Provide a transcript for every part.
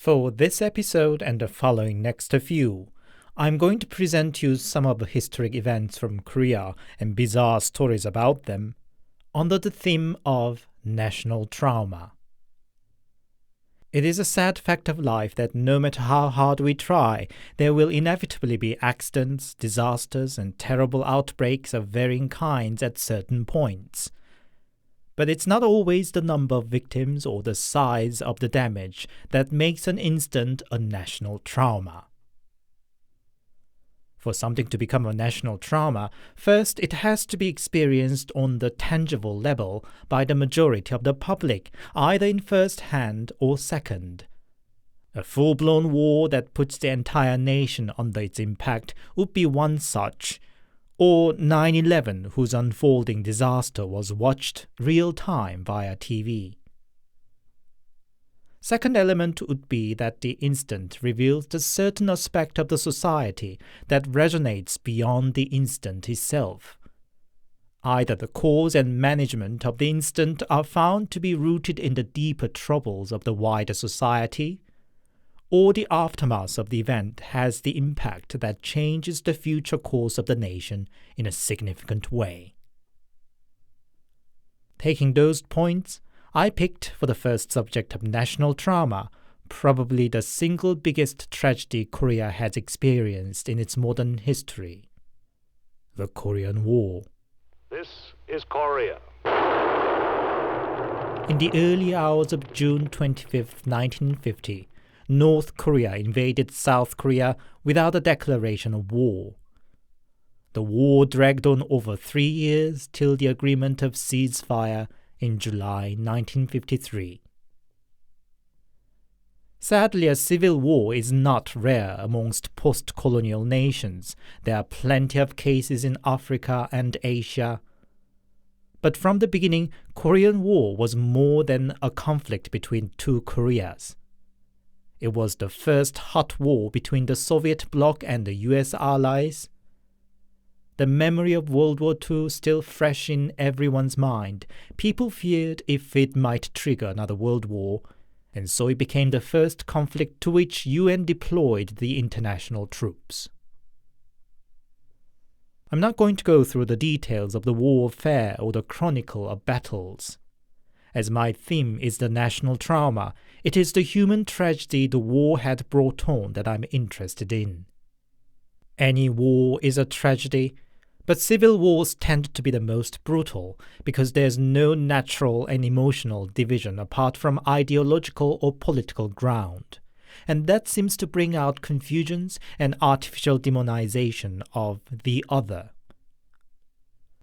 For this episode and the following next few, I'm going to present you some of the historic events from Korea and bizarre stories about them under the theme of national trauma. It is a sad fact of life that no matter how hard we try, there will inevitably be accidents, disasters, and terrible outbreaks of varying kinds at certain points. But it's not always the number of victims or the size of the damage that makes an incident a national trauma. For something to become a national trauma, first it has to be experienced on the tangible level by the majority of the public, either in first hand or second. A full-blown war that puts the entire nation under its impact would be one such, or 9/11, whose unfolding disaster was watched real-time via TV. Second element would be that the incident reveals a certain aspect of the society that resonates beyond the incident itself. Either the cause and management of the incident are found to be rooted in the deeper troubles of the wider society, or the aftermath of the event has the impact that changes the future course of the nation in a significant way. Taking those points, I picked for the first subject of national trauma, probably the single biggest tragedy Korea has experienced in its modern history: the Korean War. This is Korea. In the early hours of June 25, 1950, North Korea invaded South Korea without a declaration of war. The war dragged on over 3 years till the agreement of ceasefire in July 1953. Sadly, a civil war is not rare amongst post-colonial nations. There are plenty of cases in Africa and Asia. But from the beginning, Korean War was more than a conflict between two Koreas. It was the first hot war between the Soviet bloc and the US allies. The memory of World War II still fresh in everyone's mind, people feared if it might trigger another world war, and so it became the first conflict to which UN deployed the international troops. I'm not going to go through the details of the warfare or the chronicle of battles. As my theme is the national trauma, it is the human tragedy the war had brought on that I'm interested in. Any war is a tragedy, but civil wars tend to be the most brutal because there's no natural and emotional division apart from ideological or political ground, and that seems to bring out confusions and artificial demonization of the other.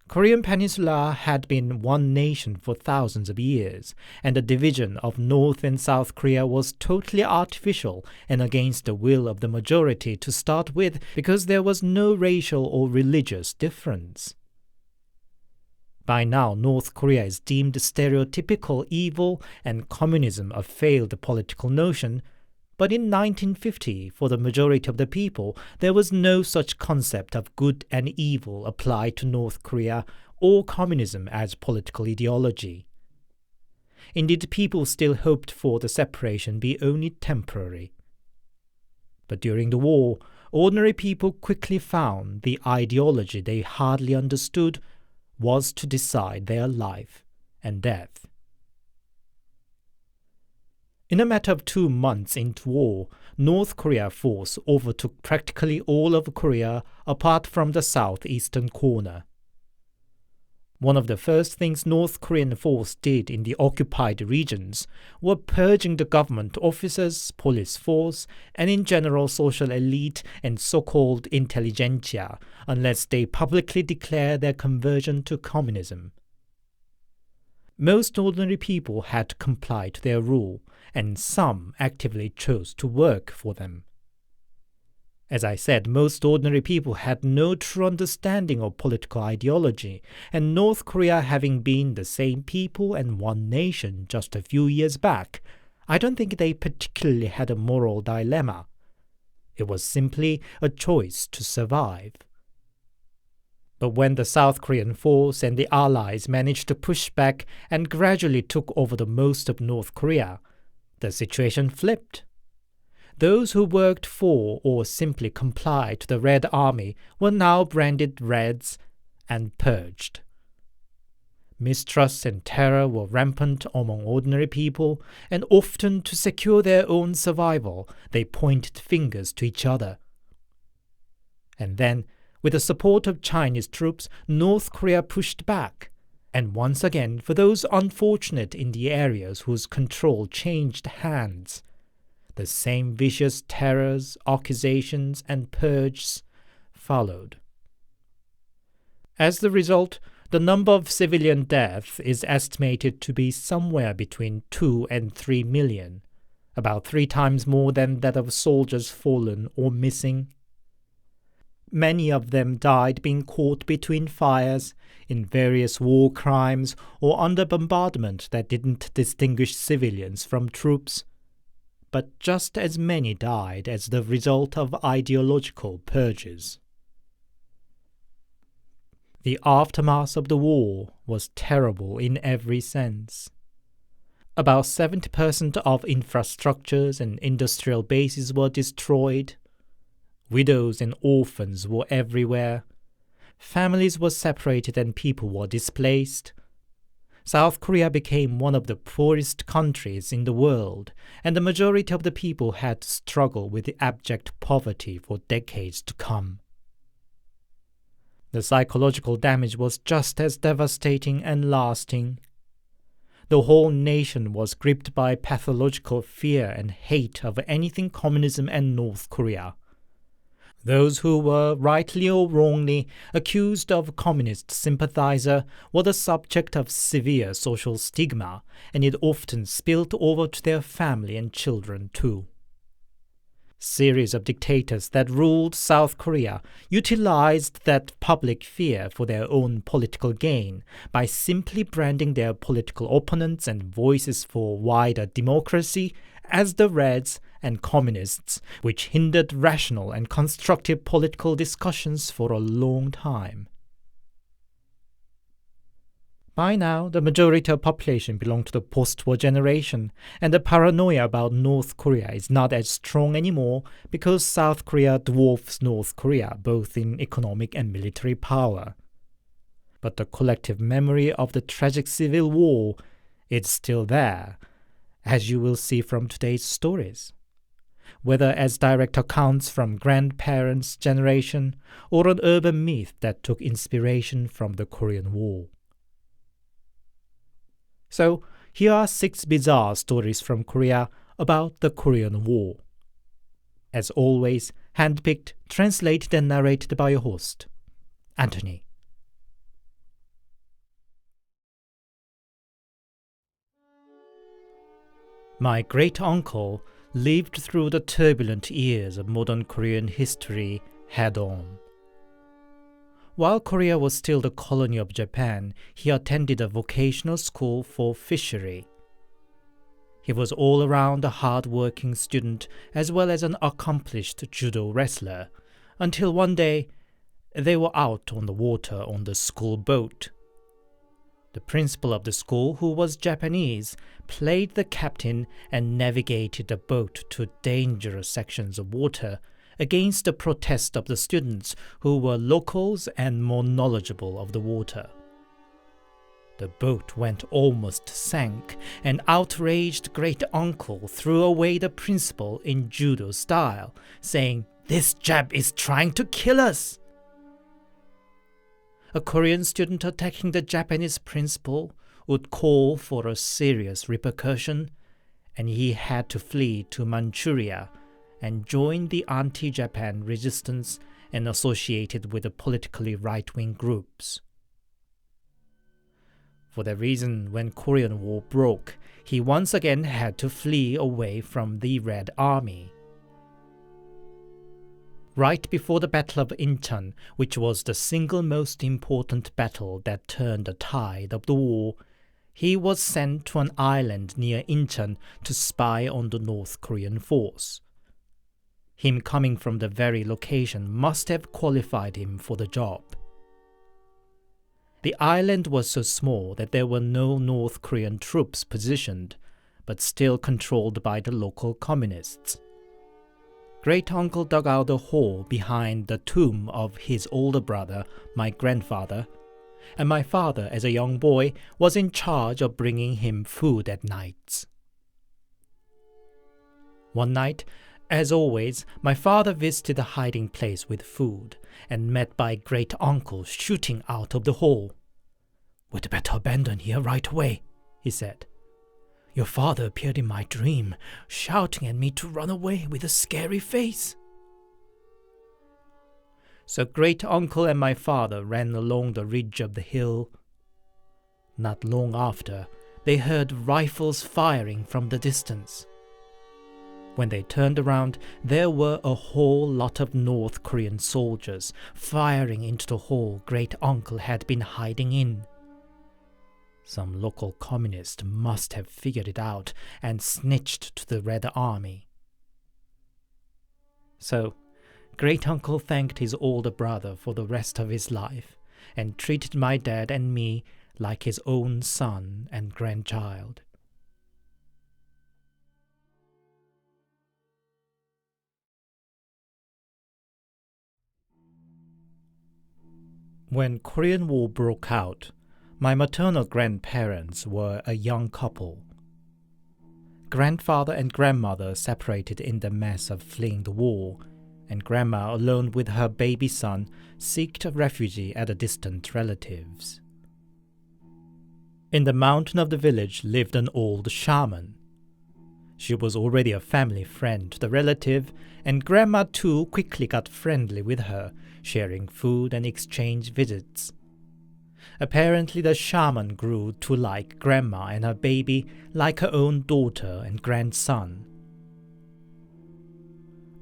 Korean Peninsula had been one nation for thousands of years, and the division of North and South Korea was totally artificial and against the will of the majority to start with because there was no racial or religious difference. By now, North Korea is deemed stereotypical evil and communism a failed political notion, but in 1950, for the majority of the people, there was no such concept of good and evil applied to North Korea or communism as political ideology. Indeed, people still hoped for the separation be only temporary. But during the war, ordinary people quickly found the ideology they hardly understood was to decide their life and death. In a matter of 2 months into war, North Korea force overtook practically all of Korea apart from the southeastern corner. One of the first things North Korean force did in the occupied regions were purging the government officers, police force, and in general social elite and so-called intelligentsia, unless they publicly declare their conversion to communism. Most ordinary people had to comply to their rule, and some actively chose to work for them. As I said, most ordinary people had no true understanding of political ideology, and North Korea having been the same people and one nation just a few years back, I don't think they particularly had a moral dilemma. It was simply a choice to survive. But when the South Korean force and the Allies managed to push back and gradually took over the most of North Korea, the situation flipped. those who worked for or simply complied to the Red Army were now branded Reds and purged. Mistrust and terror were rampant among ordinary people, and often to secure their own survival, they pointed fingers to each other. And then, with the support of Chinese troops, North Korea pushed back, and once again, for those unfortunate in the areas whose control changed hands, the same vicious terrors, accusations, and purges followed. As the result, the number of civilian deaths is estimated to be somewhere between 2 and 3 million, about 3 times more than that of soldiers fallen or missing. Many of them died being caught between fires, in various war crimes, or under bombardment that didn't distinguish civilians from troops. But just as many died as the result of ideological purges. The aftermath of the war was terrible in every sense. About 70% of infrastructures and industrial bases were destroyed. Widows and orphans were everywhere. Families were separated and people were displaced. South Korea became one of the poorest countries in the world, and the majority of the people had to struggle with abject poverty for decades to come. The psychological damage was just as devastating and lasting. The whole nation was gripped by pathological fear and hate of anything communism and North Korea. Those who were, rightly or wrongly, accused of communist sympathizer were the subject of severe social stigma, and it often spilled over to their family and children too. Series of dictators that ruled South Korea utilized that public fear for their own political gain by simply branding their political opponents and voices for wider democracy as the Reds and Communists, which hindered rational and constructive political discussions for a long time. By now, the majority of the population belonged to the post-war generation, and the paranoia about North Korea is not as strong anymore because South Korea dwarfs North Korea both in economic and military power. But the collective memory of the tragic civil war is still there, as you will see from today's stories, whether as direct accounts from grandparents' generation or an urban myth that took inspiration from the Korean War. So, here are 6 bizarre stories from Korea about the Korean War. As always, handpicked, translated and narrated by your host, Anthony. My great-uncle lived through the turbulent years of modern Korean history head-on. While Korea was still the colony of Japan, he attended a vocational school for fishery. He was all around a hard-working student as well as an accomplished judo wrestler, until one day they were out on the water on the school boat. The principal of the school, who was Japanese, played the captain and navigated the boat to dangerous sections of water, against the protest of the students who were locals and more knowledgeable of the water. The boat went almost sank, and outraged great-uncle threw away the principal in judo style, saying, "This Jap is trying to kill us!" A Korean student attacking the Japanese principal would call for a serious repercussion, and he had to flee to Manchuria and join the anti-Japan resistance and associated with the politically right-wing groups. For that reason, when Korean War broke, he once again had to flee away from the Red Army. Right before the Battle of Incheon, which was the single most important battle that turned the tide of the war, he was sent to an island near Incheon to spy on the North Korean force. Him coming from the very location must have qualified him for the job. The island was so small that there were no North Korean troops positioned, but still controlled by the local communists. Great-uncle dug out a hole behind the tomb of his older brother, my grandfather, and my father, as a young boy, was in charge of bringing him food at nights. One night, as always, my father visited the hiding place with food, and met by great-uncle shooting out of the hole. "We'd better abandon here right away," he said. "Your father appeared in my dream, shouting at me to run away with a scary face." So great-uncle and my father ran along the ridge of the hill. Not long after, they heard rifles firing from the distance. When they turned around, there were a whole lot of North Korean soldiers firing into the hole great-uncle had been hiding in. Some local communist must have figured it out and snitched to the Red Army. So, great-uncle thanked his older brother for the rest of his life and treated my dad and me like his own son and grandchild. When Korean War broke out, my maternal grandparents were a young couple. Grandfather and grandmother separated in the mess of fleeing the war, and grandma, alone with her baby son, sought refuge at a distant relative's. In the mountain of the village lived an old shaman. She was already a family friend to the relative, and grandma too quickly got friendly with her, sharing food and exchange visits. Apparently the shaman grew to like grandma and her baby like her own daughter and grandson.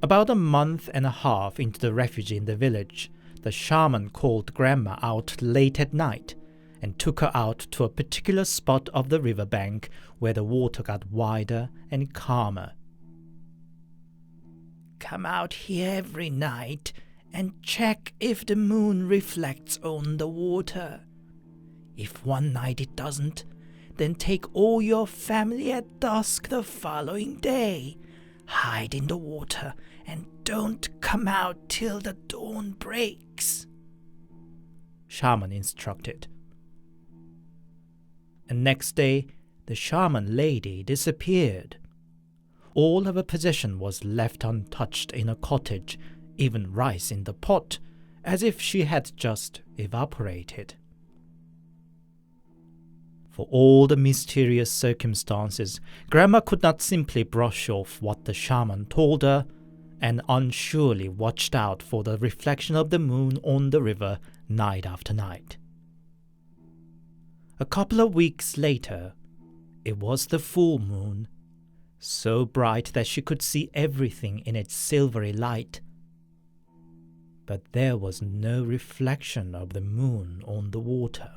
About a month and a half into the refuge in the village, the shaman called grandma out late at night and took her out to a particular spot of the riverbank where the water got wider and calmer. "Come out here every night and check if the moon reflects on the water. If one night it doesn't, then take all your family at dusk the following day, hide in the water, and don't come out till the dawn breaks," shaman instructed. And next day, the shaman lady disappeared. All of her possession was left untouched in a cottage, even rice in the pot, as if she had just evaporated. For all the mysterious circumstances, grandma could not simply brush off what the shaman told her, and unsurely watched out for the reflection of the moon on the river night after night. A couple of weeks later, it was the full moon, so bright that she could see everything in its silvery light. But there was no reflection of the moon on the water.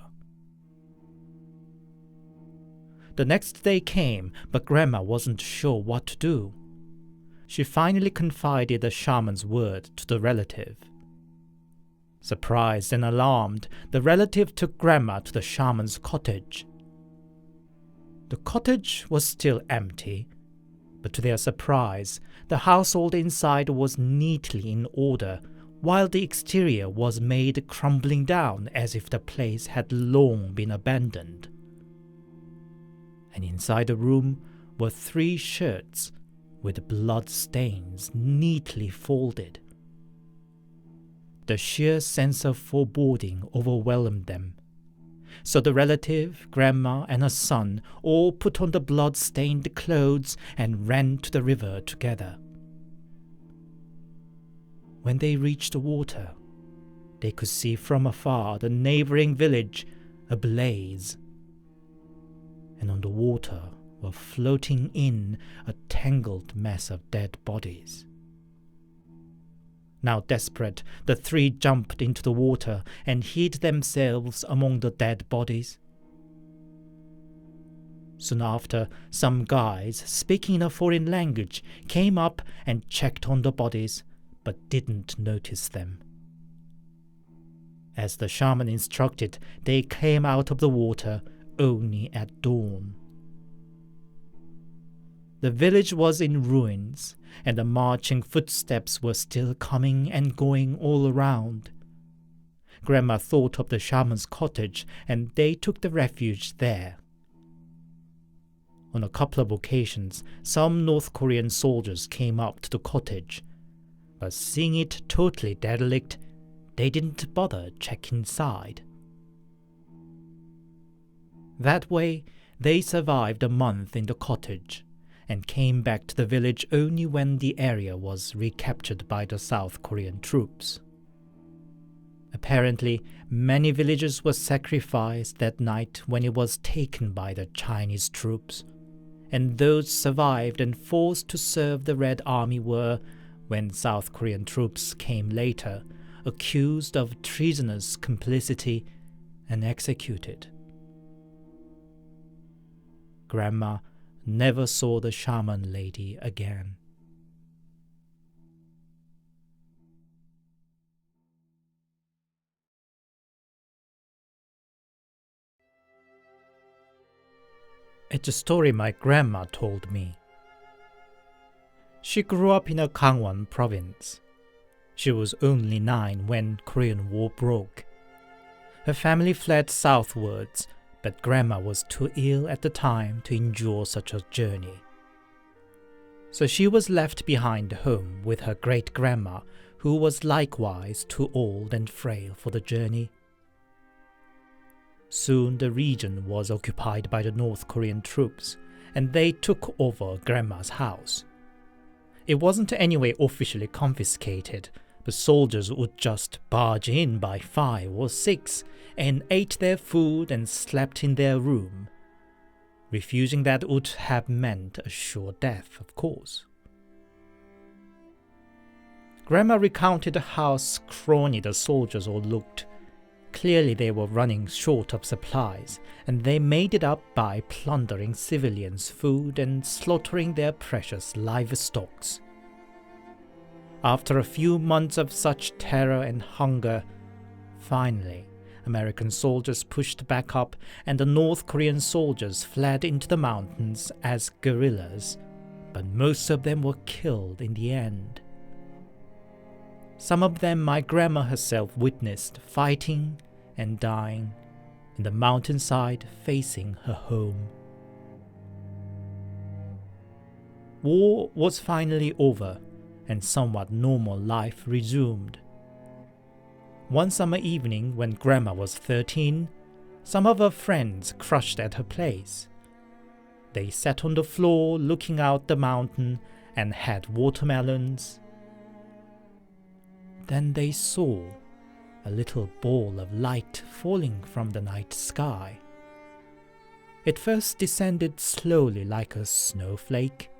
The next day came, but grandma wasn't sure what to do. She finally confided the shaman's word to the relative. Surprised and alarmed, the relative took grandma to the shaman's cottage. The cottage was still empty, but to their surprise, the household inside was neatly in order, while the exterior was made crumbling down as if the place had long been abandoned. And inside the room were 3 shirts with blood stains neatly folded. The sheer sense of foreboding overwhelmed them. So the relative, grandma, and her son all put on the blood-stained clothes and ran to the river together. When they reached the water, they could see from afar the neighboring village ablaze. And on the water were floating in a tangled mess of dead bodies. Now desperate, the 3 jumped into the water and hid themselves among the dead bodies. Soon after, some guys, speaking in a foreign language, came up and checked on the bodies, but didn't notice them. As the shaman instructed, they came out of the water only at dawn. The village was in ruins, and the marching footsteps were still coming and going all around. Grandma thought of the shaman's cottage, and they took the refuge there. On a couple of occasions, some North Korean soldiers came up to the cottage, but seeing it totally derelict, they didn't bother check inside. That way, they survived a month in the cottage, and came back to the village only when the area was recaptured by the South Korean troops. Apparently, many villagers were sacrificed that night when it was taken by the Chinese troops, and those survived and forced to serve the Red Army were, when South Korean troops came later, accused of treasonous complicity and executed. Grandma never saw the shaman lady again. It's a story my grandma told me. She grew up in a Gangwon province. She was only 9 when Korean War broke. Her family fled southwards, but Grandma was too ill at the time to endure such a journey. So she was left behind home with her great-grandma, who was likewise too old and frail for the journey. Soon the region was occupied by the North Korean troops, and they took over Grandma's house. It wasn't anyway officially confiscated. The soldiers would just barge in by 5 or 6 and ate their food and slept in their room. Refusing that would have meant a sure death, of course. Grandma recounted how scrawny the soldiers all looked. Clearly they were running short of supplies, and they made it up by plundering civilians' food and slaughtering their precious livestock. After a few months of such terror and hunger, finally, American soldiers pushed back up and the North Korean soldiers fled into the mountains as guerrillas, but most of them were killed in the end. Some of them my grandma herself witnessed fighting and dying in the mountainside facing her home. War was finally over, and somewhat normal life resumed. One summer evening when Grandma was 13, some of her friends crushed at her place. They sat on the floor looking out the mountain and had watermelons. Then they saw a little ball of light falling from the night sky. It first descended slowly like a snowflake.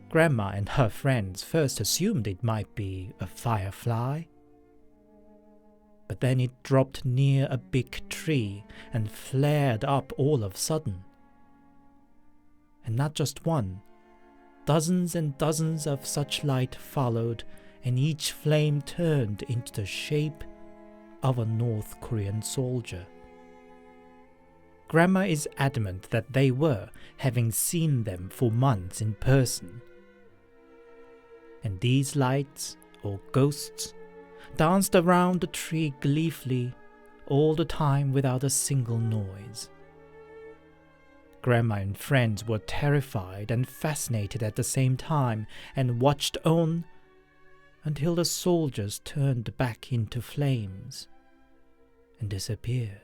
Grandma and her friends first assumed it might be a firefly. But then it dropped near a big tree and flared up all of a sudden. And not just one, dozens and dozens of such light followed, and each flame turned into the shape of a North Korean soldier. Grandma is adamant that they were, having seen them for months in person. And these lights, or ghosts, danced around the tree gleefully all the time without a single noise. Grandma and friends were terrified and fascinated at the same time and watched on until the soldiers turned back into flames and disappeared.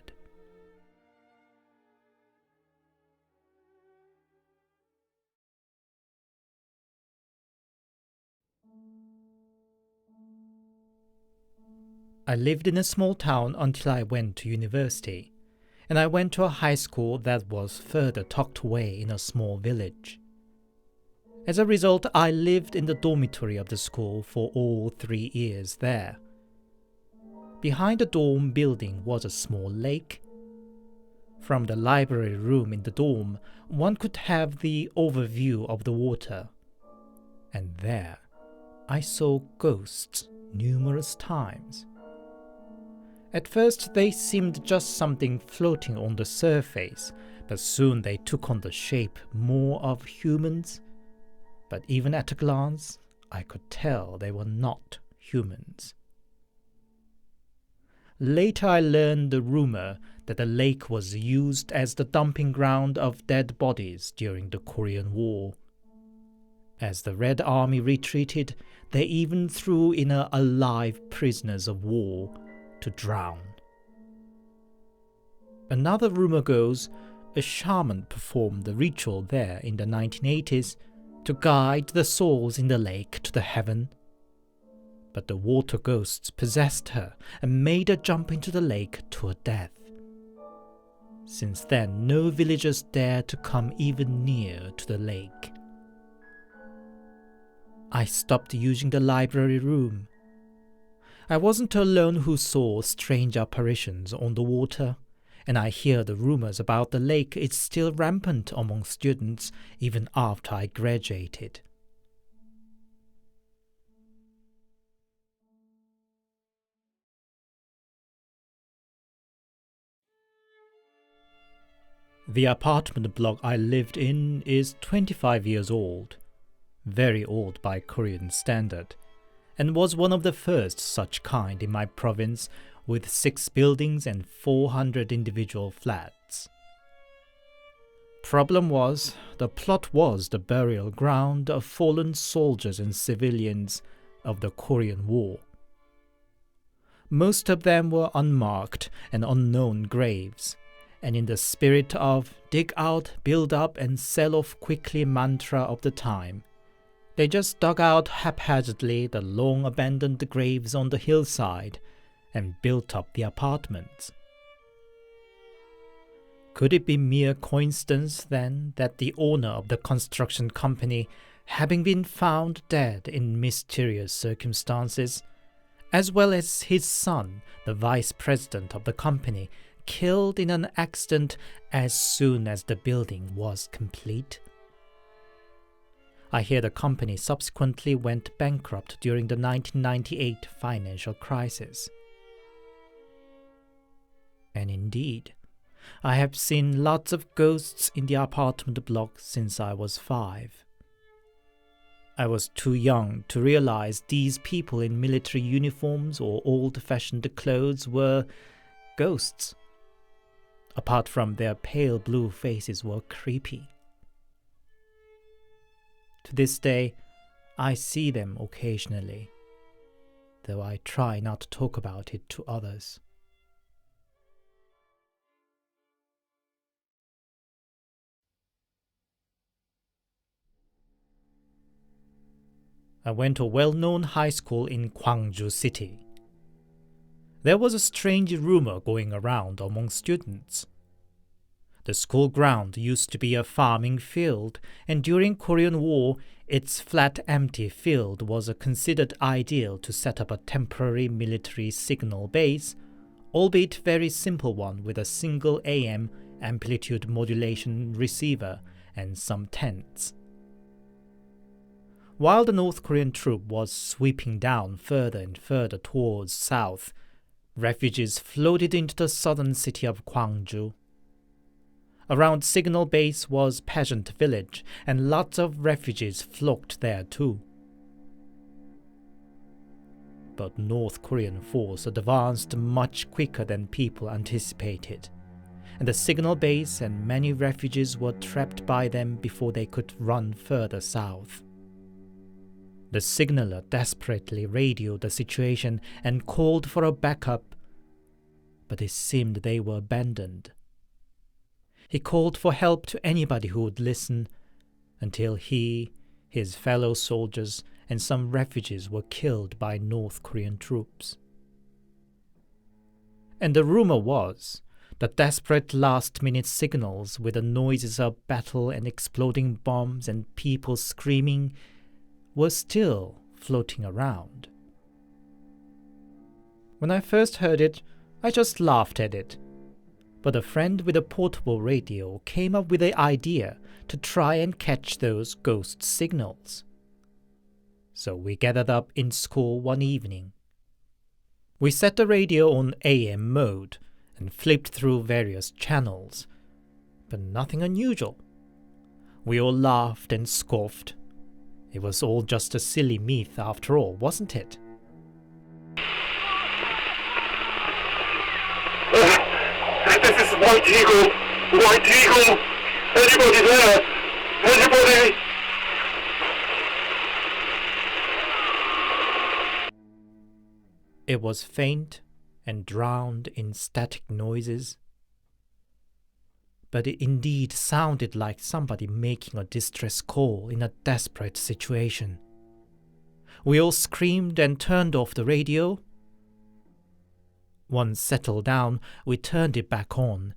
I lived in a small town until I went to university, and I went to a high school that was further tucked away in a small village. As a result, I lived in the dormitory of the school for all 3 years there. Behind the dorm building was a small lake. From the library room in the dorm, one could have the overview of the water. And there, I saw ghosts numerous times. At first they seemed just something floating on the surface, but soon they took on the shape more of humans. But even at a glance, I could tell they were not humans. Later I learned the rumor that the lake was used as the dumping ground of dead bodies during the Korean War. As the Red Army retreated, they even threw in alive prisoners of war to drown. Another rumor goes, a shaman performed the ritual there in the 1980s to guide the souls in the lake to the heaven. But the water ghosts possessed her and made her jump into the lake to her death. Since then, no villagers dare to come even near to the lake. I stopped using the library room. I wasn't alone who saw strange apparitions on the water, and I hear the rumors about the lake is still rampant among students even after I graduated. The apartment block I lived in is 25 years old, very old by Korean standard, and was one of the first such kind in my province, with 6 buildings and 400 individual flats. Problem was, the plot was the burial ground of fallen soldiers and civilians of the Korean War. Most of them were unmarked and unknown graves, and in the spirit of dig out, build up and sell off quickly mantra of the time, they just dug out haphazardly the long abandoned graves on the hillside and built up the apartments. Could it be mere coincidence, then, that the owner of the construction company, having been found dead in mysterious circumstances, as well as his son, the vice president of the company, killed in an accident as soon as the building was complete? I hear the company subsequently went bankrupt during the 1998 financial crisis. And indeed, I have seen lots of ghosts in the apartment block since I was 5. I was too young to realize these people in military uniforms or old-fashioned clothes were ghosts. Apart from their pale blue faces were creepy. To this day, I see them occasionally, though I try not to talk about it to others. I went to a well-known high school in Gwangju City. There was a strange rumor going around among students. The school ground used to be a farming field, and during Korean War, its flat empty field was considered ideal to set up a temporary military signal base, albeit very simple one with a single AM amplitude modulation receiver and some tents. While the North Korean troop was sweeping down further and further towards south, refugees floated into the southern city of Gwangju. Around Signal Base was Peasant Village, and lots of refugees flocked there too. But North Korean force advanced much quicker than people anticipated, and the Signal Base and many refugees were trapped by them before they could run further south. The signaller desperately radioed the situation and called for a backup, but it seemed they were abandoned. He called for help to anybody who would listen, until he, his fellow soldiers, and some refugees were killed by North Korean troops. And the rumor was that desperate last-minute signals with the noises of battle and exploding bombs and people screaming were still floating around. When I first heard it, I just laughed at it. But a friend with a portable radio came up with the idea to try and catch those ghost signals. So we gathered up in school one evening. We set the radio on AM mode and flipped through various channels, but nothing unusual. We all laughed and scoffed. It was all just a silly myth after all, wasn't it? This is White Eagle! White Eagle! Anybody there? Anybody? It was faint and drowned in static noises, but it indeed sounded like somebody making a distress call in a desperate situation. We all screamed and turned off the radio. Once settled down, we turned it back on,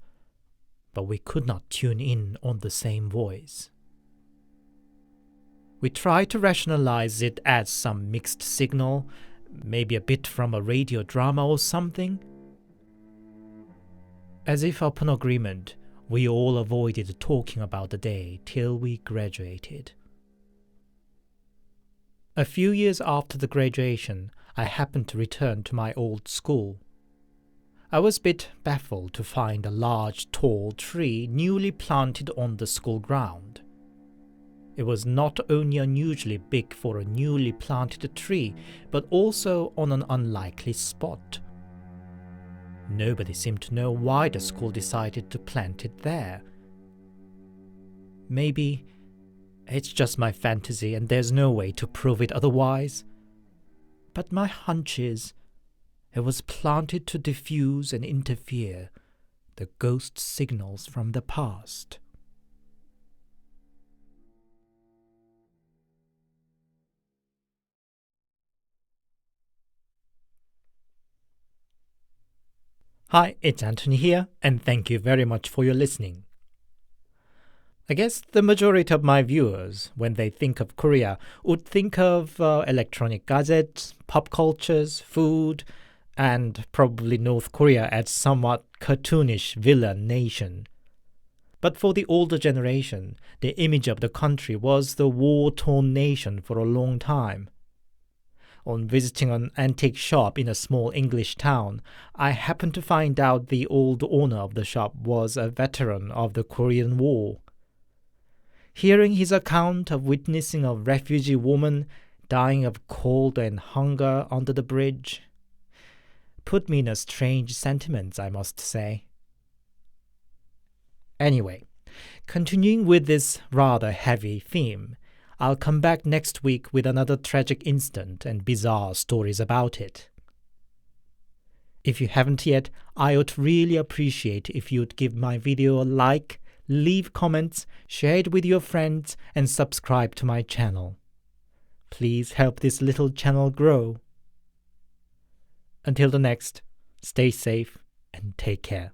but we could not tune in on the same voice. We tried to rationalize it as some mixed signal, maybe a bit from a radio drama or something. As if upon agreement, we all avoided talking about the day till we graduated. A few years after the graduation, I happened to return to my old school. I was a bit baffled to find a large, tall tree newly planted on the school ground. It was not only unusually big for a newly planted tree, but also on an unlikely spot. Nobody seemed to know why the school decided to plant it there. Maybe it's just my fantasy and there's no way to prove it otherwise. But my hunch is it was planted to diffuse and interfere the ghost signals from the past. Hi, it's Anthony here, and thank you very much for your listening. I guess the majority of my viewers, when they think of Korea, would think of electronic gadgets, pop cultures, food, and probably North Korea as somewhat cartoonish villain nation. But for the older generation, the image of the country was the war-torn nation for a long time. On visiting an antique shop in a small English town, I happened to find out the old owner of the shop was a veteran of the Korean War. Hearing his account of witnessing a refugee woman dying of cold and hunger under the bridge put me in a strange sentiment, I must say. Anyway, continuing with this rather heavy theme, I'll come back next week with another tragic incident and bizarre stories about it. If you haven't yet, I would really appreciate if you'd give my video a like, leave comments, share it with your friends, and subscribe to my channel. Please help this little channel grow. Until the next, stay safe and take care.